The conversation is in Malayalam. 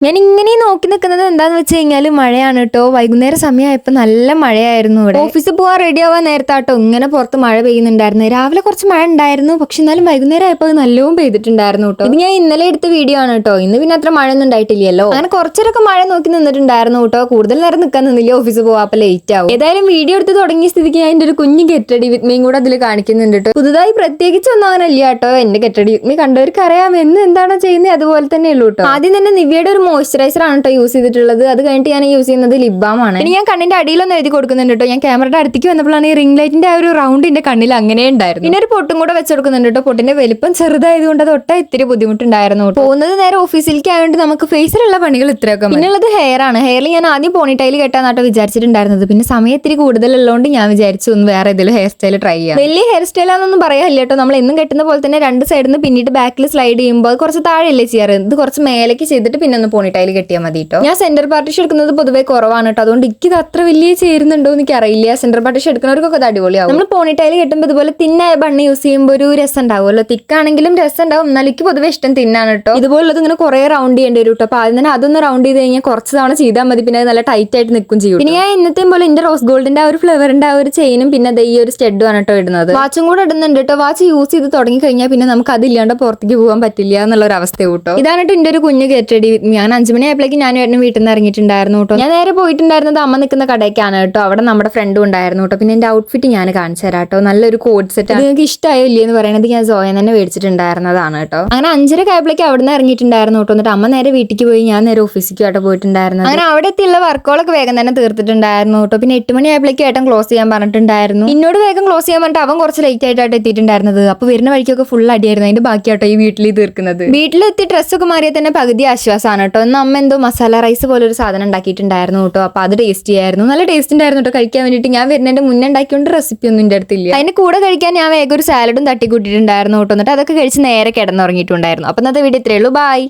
ഞാൻ ഇങ്ങനെ നോക്കി നിൽക്കുന്നത് എന്താന്ന് വെച്ച് കഴിഞ്ഞാൽ മഴയാണ് കേട്ടോ. വൈകുന്നേര സമയമായപ്പോൾ നല്ല മഴയായിരുന്നു. ഇവിടെ ഓഫീസിൽ പോകാൻ റെഡി ആവാൻ നേരത്താട്ടോ ഇങ്ങനെ പുറത്ത് മഴ പെയ്യുന്നുണ്ടായിരുന്നു. രാവിലെ കുറച്ച് മഴ ഉണ്ടായിരുന്നു, പക്ഷെ എന്നാലും വൈകുന്നേരം ആയപ്പോൾ അത് നല്ലോണം പെയ്തിട്ടുണ്ടായിരുന്നു കേട്ടോ. ഇത് ഞാൻ ഇന്നലെ എടുത്ത വീഡിയോ ആണ് കേട്ടോ. ഇന്ന് പിന്നെ അത്ര മഴ ഒന്നും ഉണ്ടായിട്ടില്ലല്ലോ. അങ്ങനെ കുറച്ചൊക്കെ മഴ നോക്കി നിന്നിട്ടുണ്ടായിരുന്നു കേട്ടോ. കൂടുതൽ നേരം നിൽക്കാൻ നിന്നില്ല, ഓഫീസിൽ പോകാൻ അപ്പോൾ ലേറ്റ് ആവും. ഏതായാലും വീഡിയോ എടുത്ത് തുടങ്ങിയ സ്ഥിതിക്ക് ഞാൻ എൻ്റെ ഒരു കുഞ്ഞു ഗെറ്റ് റെഡി വിത്ത് മീയും കൂടെ അതിൽ കാണിക്കുന്നുണ്ട് കേട്ടോ. പുതുതായി പ്രത്യേകിച്ച് ഒന്നും അങ്ങനെ ഇല്ല കേട്ടോ. എന്റെ ഗെറ്റ് റെഡി വിത്ത് മീ കണ്ടവർക്ക് അറിയാം എന്ന് എന്താണോ ചെയ്യുന്നത് അതുപോലെ തന്നെ ഉള്ളൂ കേട്ടോ. ആദ്യം തന്നെ നിവ്യയുടെ ഒരു മോയ്സ്ചറൈസർ ആണ് കേട്ടോ യൂസ് ചെയ്തിട്ടുള്ളത്. അത് കഴിഞ്ഞിട്ട് ഞാൻ യൂസ് ചെയ്യുന്നത് ലിപ് ബാം ആണ്. ഇനി ഞാൻ കണ്ണിന്റെ അടിയിലൊന്നും എഴുതി കൊടുക്കുന്നുണ്ട് കേട്ടോ. ഞാൻ ക്യാമറയുടെ അടുത്തേക്ക് വന്നപ്പോഴാണ് ഈ റിംഗ് ലൈറ്റിന്റെ ആ ഒരു റൗണ്ട് എന്റെ കണ്ണിൽ അങ്ങനെ ഉണ്ടായിരുന്നു. പിന്നെ ഒരു പൊട്ടും കൂടെ വെച്ച് കൊടുക്കുന്നുണ്ട് കേട്ടോ. പൊട്ടിന്റെ വലിപ്പം ചെറുതായതുകൊണ്ട് അത് ഒട്ടാ ഇത്തിരി ബുദ്ധിമുട്ടുണ്ടായിരുന്നു. പോകുന്നത് നേരെ ഓഫീസിലേക്ക് ആയതുകൊണ്ട് നമുക്ക് ഫേസിലുള്ള പണികൾ ഇത്രയൊക്കെ. പിന്നുള്ളത് ഹെയർ ആണ്. ഹെയറിൽ ഞാൻ ആദ്യം പോണിടൈൽ കെട്ടാന്നാട്ടോ വിചാരിച്ചിട്ടുണ്ടായിരുന്നത്. പിന്നെ സമയം ഇത്തിരി കൂടുതലുള്ളതുകൊണ്ട് ഞാൻ വിചാരിച്ചു ഒന്ന് വേറെ ഏതെങ്കിലും ഹെയർ സ്റ്റൈൽ ട്രൈ ചെയ്യാം. വലിയ ഹെയർ സ്റ്റൈലാണെന്നൊന്നും പറയാനില്ല കേട്ടോ. നമ്മൾ എന്നും കെട്ടുന്ന പോലെ തന്നെ രണ്ട് സൈഡിൽ നിന്ന് പിന്നീട് ബാക്കിൽ സ്ലൈഡ് ചെയ്യുമ്പോൾ കുറച്ച് താഴെയല്ലേ ചെയ്യാറ്. ഇത് കുറച്ച് മേലേക്ക് ചെയ്തിട്ട് പിന്നെ ഒന്ന് പോണിടൈൽ കെട്ടിയാൽ മതി കേട്ടോ. ഞാൻ സെന്റർ പാർട്ടിഷൻ എടുക്കുന്നത് പൊതുവേ കുറവാണ് കേട്ടോ. അതുകൊണ്ട് എനിക്കിത് അത്ര വലിയ ചേരുന്നുണ്ടോ എനിക്ക് അറിയില്ല. സെന്റർ പാർട്ടിഷൻ എടുക്കുന്നവർക്കൊക്കെ അത് അടിപൊളിയാവും. നമ്മൾ പോണിടൈൽ കെട്ടുമ്പോൾ ഇതുപോലെ തിന്നായ ബണ്ണ് യൂസ് ചെയ്യുമ്പോൾ ഒരു രസം ഉണ്ടാവുമല്ലോ. തിക്കാണെങ്കിലും രസം ഉണ്ടാവും. എന്നാലും എനിക്ക് പൊതുവെ ഇഷ്ടം തിന്നാണ് കേട്ടോ. ഇതുപോലുള്ളത് ഇങ്ങനെ കുറെ റൗണ്ട് ചെയ്യേണ്ടി വരും കേട്ടോ. അപ്പൊ ആദ്യം തന്നെ അതൊന്ന് റൗണ്ട് ചെയ്ത് കഴിഞ്ഞാൽ കുറച്ച് തവണ ചെയ്താൽ മതി. പിന്നെ അത് നല്ല ടൈറ്റ് ആയിട്ട് നിൽക്കും ചെയ്യും. പിന്നെ ഞാൻ ഇന്നത്തെയും പോലെ എന്റെ റോസ് ഗോൾഡിന്റെ ആ ഒരു ഫ്ലവറിന്റെ ആ ഒരു ചെയിനും പിന്നെ ഈ ഒരു സ്റ്റെഡും ആണ് കേട്ടോ ഇടുന്നത്. വാച്ചും കൂടെ ഇടുന്നുണ്ട് കേട്ടോ. വാച്ച് യൂസ് ചെയ്ത് തുടങ്ങി കഴിഞ്ഞാൽ പിന്നെ നമുക്ക് അതില്ലാണ്ട് പുറത്തേക്ക് പോകാൻ പറ്റില്ല എന്നുള്ള ഒരു അവസ്ഥ കേട്ടോ. ഇതാണ് കേട്ടോ എന്റെ ഒരു കുഞ്ഞു ഗെറ്റ് റെഡി. ഞാൻ 5 മണി ആയപ്പോഴേക്കും ഞാൻ വീട്ടിൽ നിന്ന് ഇറങ്ങിയിട്ടുണ്ടായിരുന്നു കേട്ടോ. ഞാൻ നേരെ പോയിട്ടുണ്ടായിരുന്നത് അമ്മ നിൽക്കുന്ന കടയ്ക്കാണ് കേട്ടോ. അവിടെ നമ്മുടെ ഫ്രണ്ടും ഉണ്ടായിരുന്നു കേട്ടോ. പിന്നെ എന്റെ ഔട്ട്ഫിറ്റ് ഞാൻ കാണിച്ചു തരാം കേട്ടോ. നല്ലൊരു കോഡ് സെറ്റ്. നിങ്ങൾക്ക് ഇഷ്ടമായോ ഇല്ലേ എന്ന് പറയുന്നത് ഞാൻ സോയം തന്നെ മേടിച്ചിട്ടുണ്ടായിരുന്നതാണ് കേട്ടോ. അങ്ങനെ 5:30 ആയപ്പോഴേക്കും അവിടെ നിന്ന് ഇറങ്ങിയിട്ടുണ്ടായിരുന്നു കേട്ടോ. എന്നിട്ട് അമ്മ നേരെ വീട്ടിലേക്ക് പോയി, ഞാൻ നേരെ ഓഫീസിലേക്ക് ആയിട്ട് പോയിട്ടുണ്ടായിരുന്നു. അങ്ങനെ അവിടെ എത്തിയുള്ള വർക്കുകളൊക്കെ വേഗം തന്നെ തീർത്തിട്ടുണ്ടായിരുന്നു കേട്ടോ. പിന്നെ 8 മണി ആയപ്പോഴേക്കും ഏട്ടൻ ക്ലോസ് ചെയ്യാൻ പറഞ്ഞിട്ടുണ്ടായിരുന്നു. എന്നോട് വേഗം ക്ലോസ് ചെയ്യാൻ പറഞ്ഞിട്ട് അവൻ കുറച്ച് ലേറ്റ് ആയിട്ടാണ് എത്തിയിട്ടുണ്ടായിരുന്നത്. അപ്പൊ വരുന്ന വഴിക്കൊക്കെ ഫുൾ അടിയായിരുന്നു. അതിന്റെ ബാക്കിയാട്ടോ ഈ വീട്ടിൽ തീർക്കുന്നത്. വീട്ടിലെത്തി ഡ്രസ്സൊക്കെ മാറിയാൽ തന്നെ പകുതി ആശ്വാസമാണ് കേട്ടോ. ഇന്ന് അമ്മ എന്തോ മസാല റൈസ് പോലെ ഒരു സാധനം ഉണ്ടാക്കിയിട്ടുണ്ടായിരുന്നു കേട്ടോ. അപ്പൊ അത് ടേസ്റ്റ് ചെയ്യായിരുന്നു. നല്ല ടേസ്റ്റ് ഉണ്ടായിരുന്നു കേട്ടോ കഴിക്കാൻ വേണ്ടിയിട്ട്. ഞാൻ വരുന്നതിന്റെ മുന്നേ ഉണ്ടാക്കിയോണ്ട് റെസിപ്പി ഒന്നും എൻ്റെ അടുത്തില്ല. അതിന്റെ കൂടെ കഴിക്കാൻ ഞാൻ വേഗം ഒരു സാലഡും തട്ടിക്കൂട്ടിയിട്ടുണ്ടായിരുന്നു കേട്ടോ. എന്നിട്ട് അതൊക്കെ കഴിച്ച് നേരെ കിടന്നുറങ്ങിയിട്ടുണ്ടായിരുന്നു. അപ്പൊ ഇന്നത്തെ വീഡിയോ ഇത്രയേ ഉള്ളൂ. ബൈ.